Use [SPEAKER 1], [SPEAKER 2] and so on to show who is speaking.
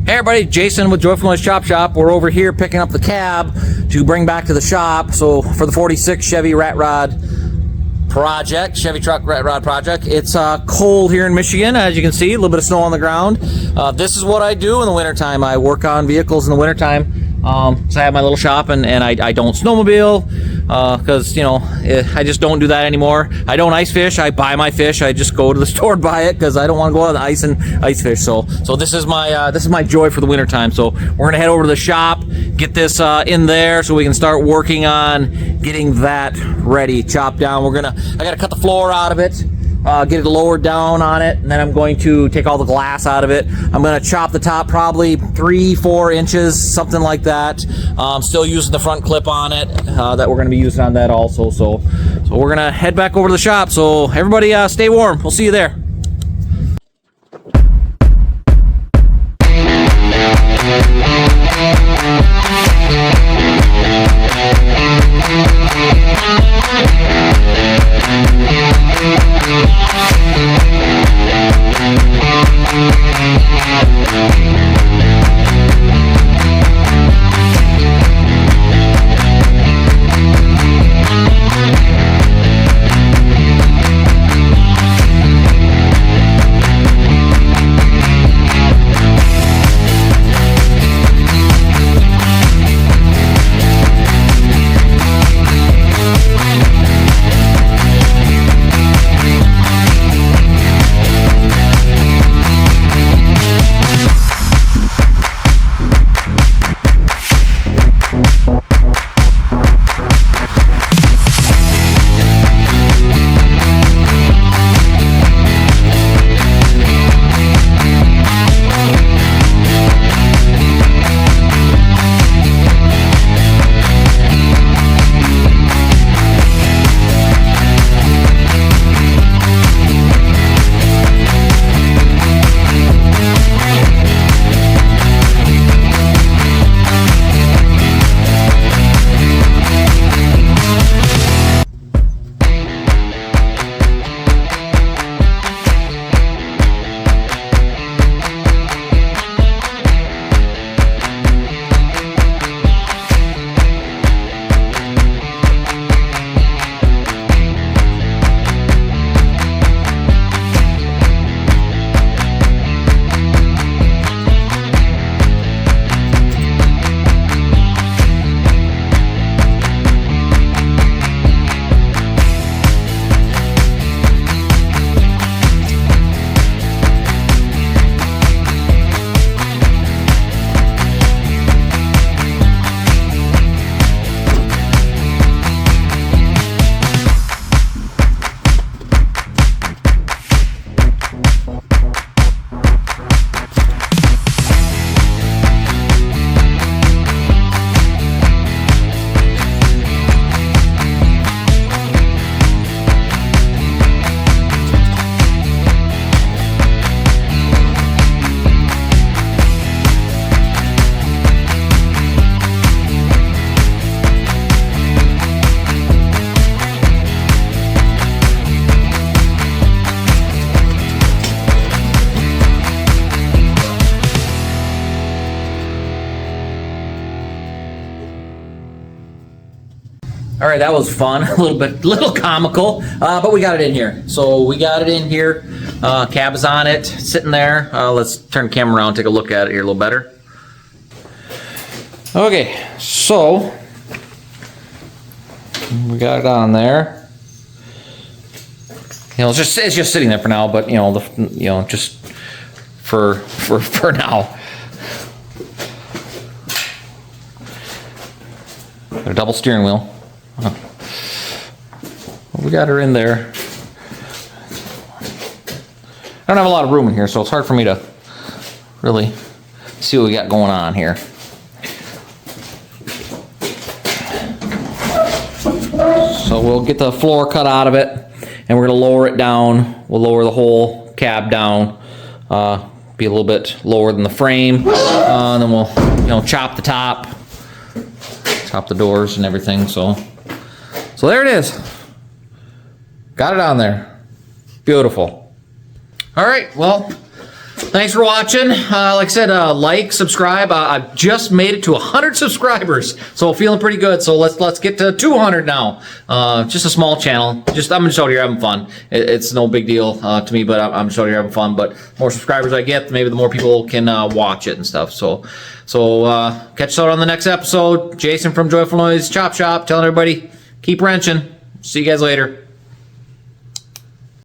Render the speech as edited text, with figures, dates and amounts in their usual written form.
[SPEAKER 1] Hey everybody, Jason with Joyful Noise Chop Shop. We're over here picking up the cab to bring back to the shop. So for the 46 Chevy Rat Rod project, Chevy truck Rat Rod project. It's cold here in Michigan, as you can see, a little bit of snow on the ground. This is what I do in the wintertime. I work on vehicles in the wintertime. So I have my little shop and I don't snowmobile because, you know, I just don't do that anymore. I don't ice fish. I buy my fish. I just go to the store and buy it because I don't want to go out on the ice and ice fish. So this is my joy for the wintertime. So we're gonna head over to the shop, get this in there so we can start working on getting that ready, chopped down. I gotta cut the floor out of it. Get it lowered down on it, and then I'm going to take all the glass out of it. I'm going to chop the top probably 3-4 inches, something like that. Still using the front clip on it that we're going to be using on that also. So we're going to head back over to the shop. So everybody stay warm. We'll see you there. All right, that was fun, a little comical, but we got it in here. So we got it in here. Cab is on it, sitting there. Let's turn the camera around, take a look at it here a little better. Okay, so we got it on there. You know, it's just sitting there for now, but you know, just for now. Got a double steering wheel. We got her in there. I don't have a lot of room in here, so it's hard for me to really see what we got going on here. So we'll get the floor cut out of it, and we're gonna lower it down. We'll lower the whole cab down, be a little bit lower than the frame, and then we'll chop the top, chop the doors and everything. So there it is. Got it on there. Beautiful. All right, well, Thanks for watching. Like I said, like, subscribe. I've just made it to 100 subscribers, so feeling pretty good. So let's get to 200 now. Just a small channel. I'm just out here having fun. It's no big deal to me, but I'm just out here having fun. But more subscribers I get, maybe the more people can watch it and stuff. So catch us out on the next episode. Jason from Joyful Noise Chop Shop telling everybody, keep wrenching. See you guys later.